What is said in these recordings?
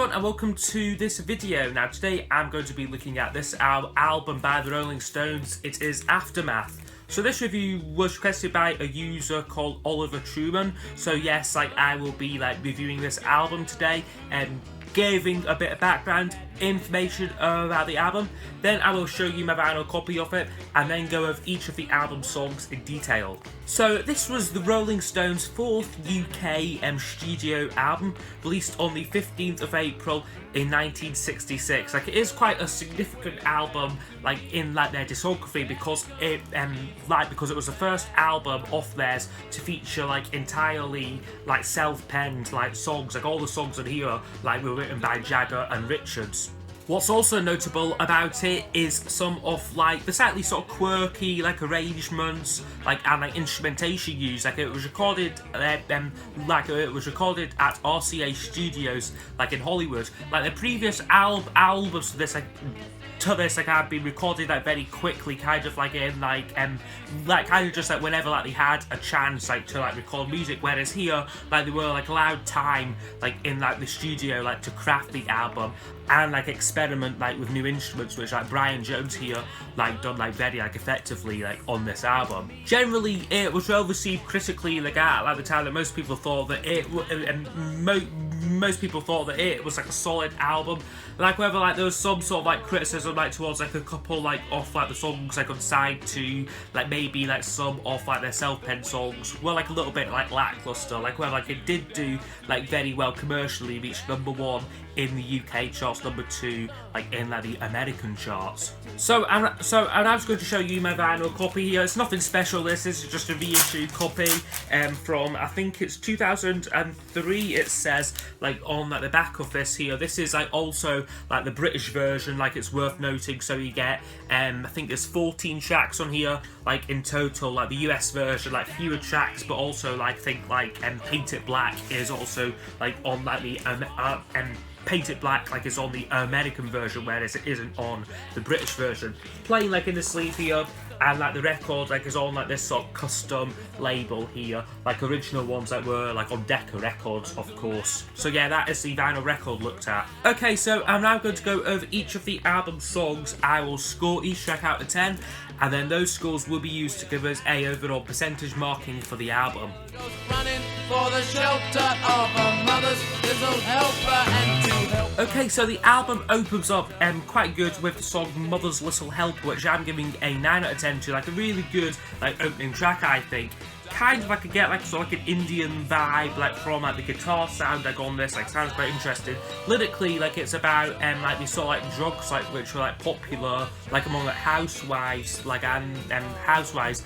everyone and welcome to this video. Now today I'm going to be looking at this album by the Rolling Stones. It is Aftermath. So this review was requested by a user called Oliver Truman. So yes, I will be reviewing this album today and giving a bit of background information about the album. Then I will show you my vinyl copy of it and then go over each of the album songs in detail. So this was the Rolling Stones' fourth UK studio album, released on the 15th of April in 1966. It is quite a significant album in their discography because it because it was the first album of theirs to feature entirely self-penned songs. All the songs on here were written by Jagger and Richards. What's also notable about it is some of the slightly sort of quirky arrangements and instrumentation used. It was recorded at RCA Studios in Hollywood. The previous albums to this had been recorded very quickly, kind of whenever they had a chance to record music, whereas here they were allowed time in the studio to craft the album and experiment with new instruments, which Brian Jones here done very effectively on this album. Generally it was well received critically at the time that most people thought that it was a solid album. Whether there was some sort of criticism towards a couple of the songs on side two, maybe some of their self-penned songs were a little bit lackluster. Whether it did do very well commercially, reached #1 in the UK charts, #2 in the American charts. So I'm just going to show you my vinyl copy here. It's nothing special. This is just a reissue copy from, I think it's 2003. It says on the back of this here. This is also the British version. It's worth noting. So you get I think there's 14 tracks on here in total. The US version fewer tracks, but also I think Paint It Black is also on the Paint It Black is on the American version, whereas it isn't on the British version. Plain in the sleeve here, and the record is on this sort of custom label here, original ones that were on Decca Records, of course. So yeah, that is the vinyl record looked at. Okay, so I'm now going to go over each of the album songs. I will score each track out of 10, and then those scores will be used to give us a overall percentage marking for the album. For the shelter of a mother's little helper and to help. Okay, so the album opens up quite good with the song Mother's Little Helper, which I'm giving a 9 out of 10 to. A really good opening track, I think. Kind of I get sort of an Indian vibe from the guitar sound on this. Sounds quite interesting. Lyrically, it's about these sort of drugs which were popular among housewives and housewives.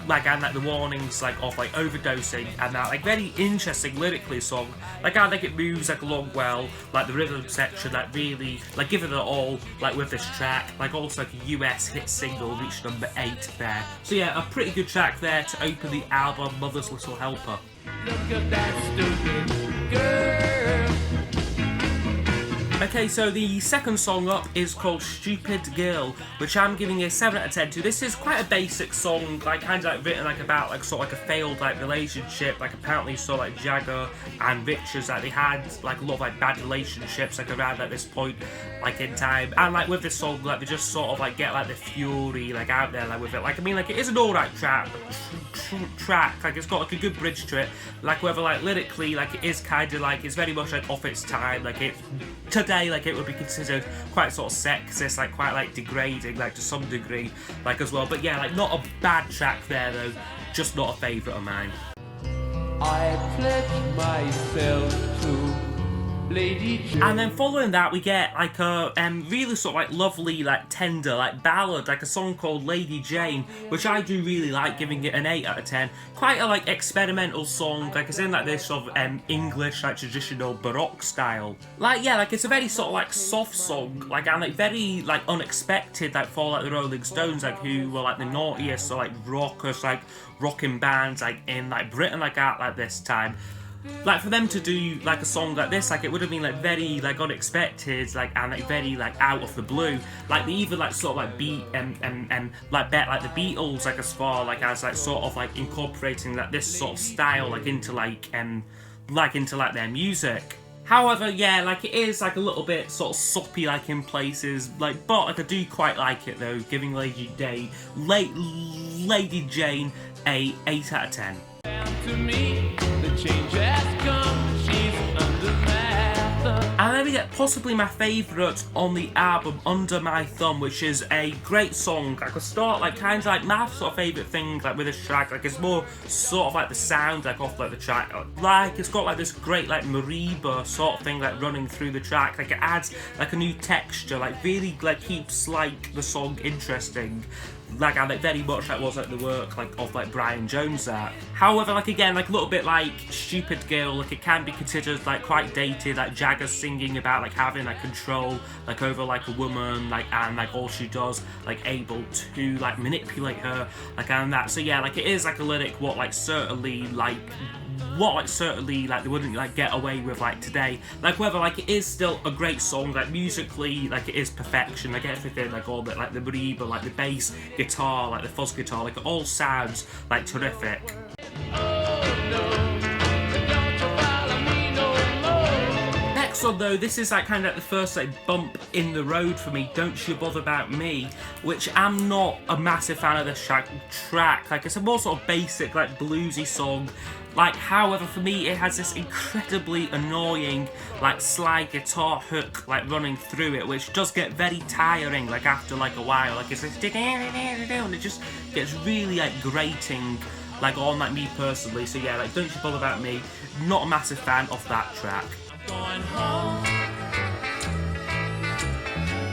And the warnings of overdosing and that very interesting lyrically song. I think it moves along well, the rhythm section really giving it all with this track, also a US hit single reached #8 there. So yeah, a pretty good track there to open the album Mother's Little Helper. Look at that stupid girl. Okay, so the second song up is called Stupid Girl, which I'm giving a 7 out of 10 to. This is quite a basic song, kind of written about sort of a failed relationship. Apparently so Jagger and Richards they had a lot of bad relationships around at this point in time. And with this song they just sort of get the fury out there with it. It is an alright track. It's got a good bridge to it. Whether lyrically it is kind of it's very much off its time. It today it would be considered quite sort of sexist, quite degrading to some degree as well. But yeah, not a bad track there though, just not a favourite of mine. I pledge myself to Lady Jane. And then following that we get a really sort of lovely tender ballad, a song called Lady Jane, which I do really giving it an 8 out of 10. Quite a experimental song, it's in this sort of English traditional Baroque style. It's a very sort of soft song, and very unexpected for the Rolling Stones, who were the naughtiest rockers rocking bands in Britain at this time. For them to do a song like this, it would have been very unexpected, and very out of the blue. They even sort of beat bet the Beatles as far as sort of incorporating this sort of style into into their music. However, yeah, like it is like a little bit sort of soppy like in places, like, but like I do quite like it though, giving Lady Jane a 8 out of 10. To me, the change has come, she's under my thumb. And then we get possibly my favourite on the album, Under My Thumb, which is a great song. I could start like kind of like my sort of favourite thing like with this track, like it's more sort of like the sound like off like the track, like it's got like this great like mariba sort of thing like running through the track, like it adds like a new texture, like really like keeps like the song interesting. Like I like very much like was like the work like of like Brian Jones there. However, like again, like a little bit like Stupid Girl, like it can be considered like quite dated, like Jagger's singing about like having like control like over like a woman, like and like all she does like able to like manipulate her, like and that. So yeah, like it is like a lyric what like certainly like they wouldn't like get away with like today. Like whether like it is still a great song, like musically like it is perfection, like everything, like all the like the mariba, like the bass guitar, like the fuzz guitar, like it all sounds like terrific. Next on though, this is like kind of like the first like bump in the road for me, Don't You Bother About Me, which I'm not a massive fan of this track. Like it's a more sort of basic like bluesy song. Like, however, for me, it has this incredibly annoying, like, slide guitar hook, like, running through it, which does get very tiring, like, after, like, a while. Like, it's like, and it just gets really, like, grating, like, on, like, me personally. So, yeah, like, Don't You Bother About Me, not a massive fan of that track. Going home.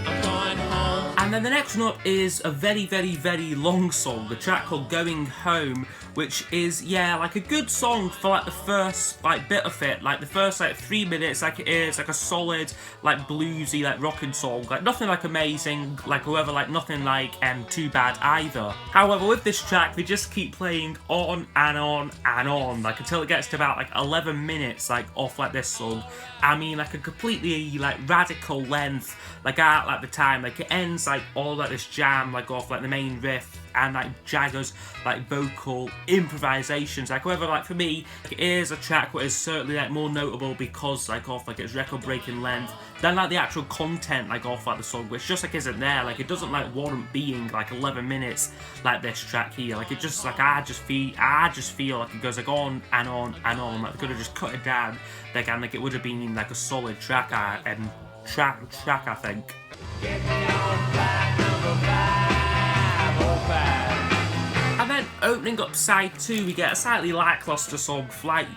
I'm going home. And then the next one up is a very, very, very long song, a track called Going Home, which is, yeah, like a good song for like the first like bit of it, like the first like 3 minutes, like it is like a solid like bluesy like rocking song, like nothing like amazing, like however like nothing like too bad either. However, with this track they just keep playing on and on and on, like until it gets to about like 11 minutes like off like this song. I mean, like a completely like radical length, like at like the time, like it ends like all like this jam like off like the main riff and like Jagger's like vocal improvisations. Like however, like for me, it is a track that is certainly like more notable because like off like its record-breaking length than like the actual content like off like the song, which just like isn't there. Like it doesn't like warrant being like 11 minutes like this track here. Like it just like I just feel like it goes like on and on and on. Like they could have just cut it down, like and like it would have been like a solid track. Track I think. And then opening up side 2, we get a slightly lackluster song, Flight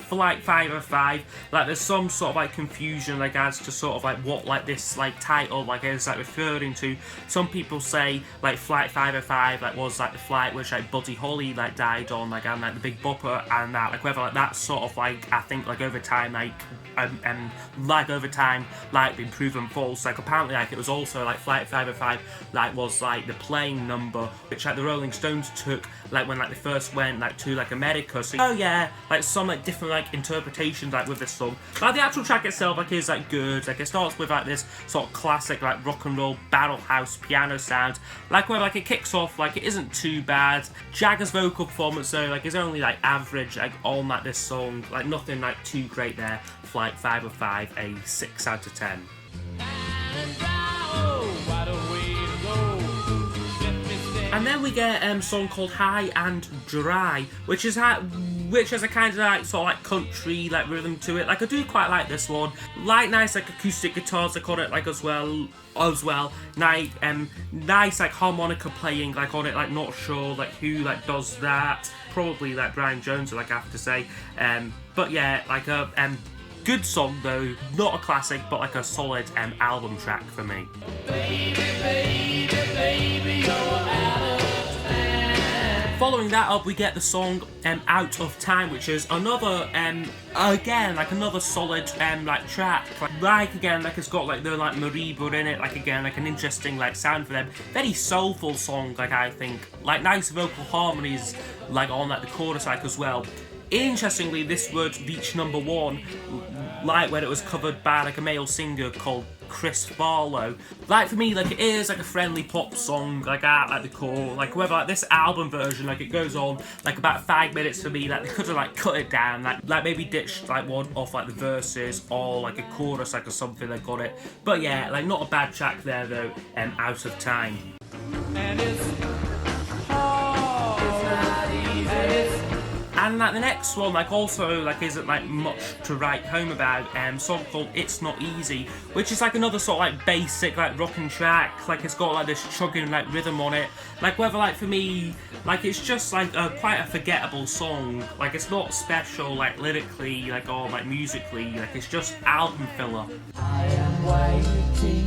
505. Like there's some sort of like confusion like as to sort of like what like this like title like is like referring to. Some people say like Flight 505 like was like the flight which like Buddy Holly like died on, like and like the Big Bopper and that, like whether like that's sort of like I think like over time like been proven false. Like apparently like it was also like Flight 505 like was like the playing number which like the Rolling Stones took like when like they first went like to like America. So oh yeah, like some like different like interpretations like with this song. Like the actual track itself like is like good. Like it starts with like this sort of classic like rock and roll barrel house piano sound. Like where like it kicks off like it isn't too bad. Jagger's vocal performance though like is only like average like on like this song. Like nothing like too great there. Flight 505 a 6 out of 10. And then we get a song called High and Dry, which has a kind of like sort of like country like rhythm to it. Like I do quite like this one. Like nice like acoustic guitars like on it like as well. Nice like harmonica playing like on it, like not sure like who like does that. Probably like Brian Jones like I have to say. But yeah, like a good song though, not a classic but like a solid album track for me. Baby, baby, baby, you're out of time. Following that up, we get the song Out of Time, which is another again like another solid like track. Like again, like it's got like the like mariba in it, like again like an interesting like sound for them. Very soulful song, like I think. Like nice vocal harmonies like on like the chorus like as well. Interestingly, this would reach number 1 like when it was covered by like a male singer called Chris Farlow. Like for me, like it is like a friendly pop song, like at like the core. Like however, like this album version, like it goes on like about 5 minutes for me. Like they could have like cut it down, like maybe ditched like one off like the verses or like a chorus like or something. They got it, but yeah, like not a bad track there though. Out of Time. And it's hard. It's not easy. And it's And like the next one, like also like isn't like much to write home about. Song called It's Not Easy, which is like another sort of like basic like rocking track. Like it's got like this chugging like rhythm on it. Like whether like for me, like it's just like quite a forgettable song. Like it's not special like lyrically like or like musically. Like it's just album filler. I am waiting.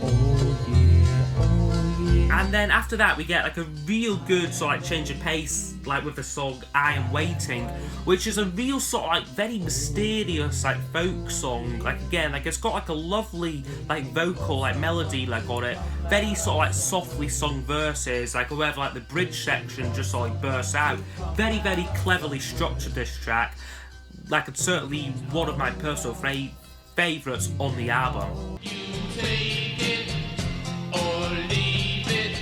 Oh yeah, oh yeah. And then after that we get like a real good sort of like change of pace like with the song I Am Waiting, which is a real sort of like very mysterious like folk song. Like again, like it's got like a lovely like vocal like melody like on it, very sort of like softly sung verses, like wherever like the bridge section just sort of like bursts out. Very very cleverly structured this track. Like it's certainly one of my personal favourites on the album. Take it or leave it.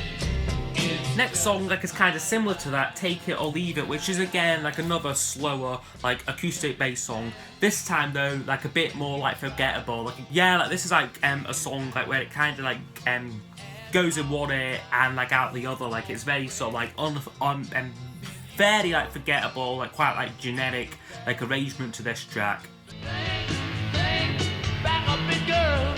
It's Next song like is kind of similar to that, Take It or Leave It, which is again like another slower like acoustic bass song. This time though like a bit more like forgettable. Like yeah, like this is like a song like where it kind of like goes in one ear and like out the other. Like it's very sort of like very like forgettable, like quite like generic like arrangement to this track. back up it, girl.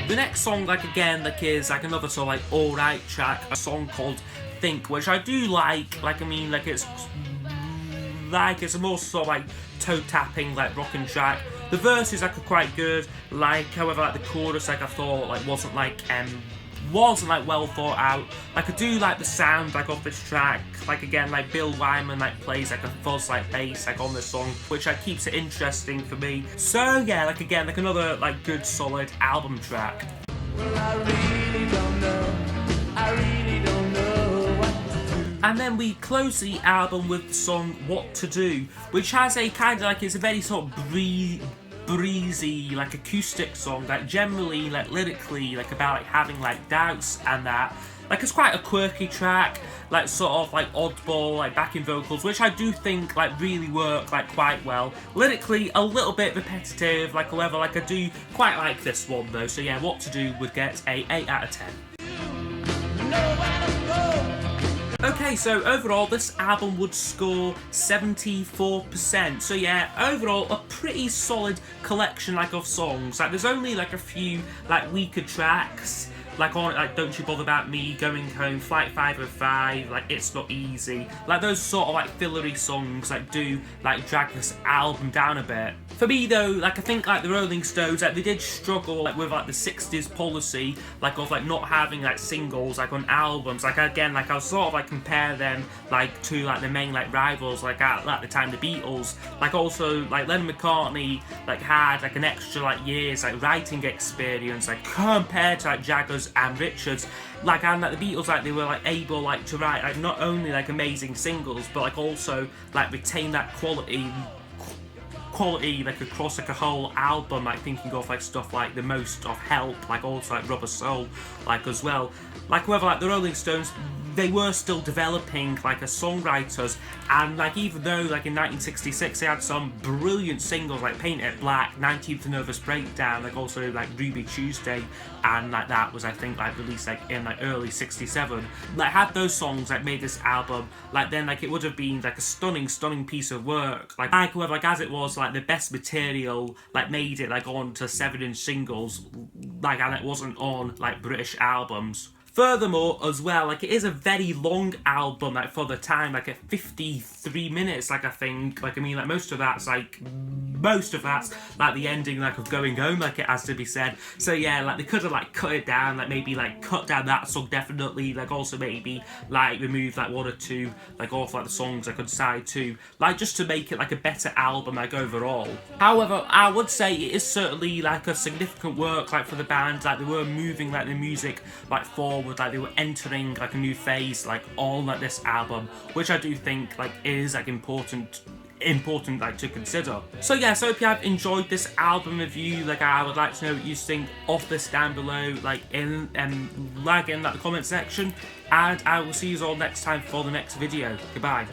The next song, like again, like is like another sort of like alright track, a song called Think, which I do like. Like I mean, like it's a more sort of like toe tapping, like rocking track. The verses like are quite good. Like however, like the chorus, like I thought like wasn't like well thought out. Like I do like the sound like of this track. Like again, like Bill Wyman like plays like a fuzz like bass like on this song, which like keeps it interesting for me. So yeah, like again, like another like good solid album track. Well, I really don't know. I really don't know what to do. And then we close the album with the song What to Do, which has a kind of like, it's a very sort of breezy like acoustic song, like generally like lyrically like about like having like doubts and that. Like it's quite a quirky track, like sort of like oddball like backing vocals, which I do think like really work like quite well. Lyrically a little bit repetitive, like however like I do quite like this one though. So yeah, What to Do would get a 8 out of 10. Okay, so overall this album would score 74%. So yeah, overall a pretty solid collection like of songs. Like there's only like a few like weaker tracks. Like on like Don't You Bother About Me, Going Home, Flight 505, like It's Not Easy. Like those sort of like fillery songs like do like drag this album down a bit. For me though, like I think like the Rolling Stones, like they did struggle like with like the 60s policy, like of like not having like singles like on albums. Like again, like I'll sort of like compare them like to like the main like rivals like at the time the Beatles. Like also like Lennon McCartney like had like an extra like years like writing experience like compared to like Jaggers and Richards. Like and like the Beatles, like they were like able like to write like not only like amazing singles but like also like retain that quality like across like a whole album, like thinking of like stuff like The Most of Help, like also like Rubber Soul like as well. Like however like the Rolling Stones, they were still developing like as songwriters, and like even though like in 1966 they had some brilliant singles like Paint It Black, 19th Nervous Breakdown, like also like Ruby Tuesday, and like that was I think like released like in like early 67. Like had those songs like made this album, like then like it would have been like a stunning piece of work. Like however like as it was like the best material like made it like on to 7-inch singles, like and it wasn't on like British albums. Furthermore, as well, like it is a very long album, like for the time, like at 53 minutes, like I think, like I mean, like most of that's like the ending, like of Going Home, like it has to be said. So yeah, like they could have like cut it down, like maybe like cut down that song definitely, like also maybe like remove like one or two like off like the songs like on side two, like just to make it like a better album like overall. However, I would say it is certainly like a significant work like for the band, like they were moving like the music like forward. Like they were entering like a new phase like on like this album, which I do think like is like important important like to consider. So yeah, so if you have enjoyed this album review, like I would like to know what you think of this down below, like in the comment section, and I will see you all next time for the next video. Goodbye.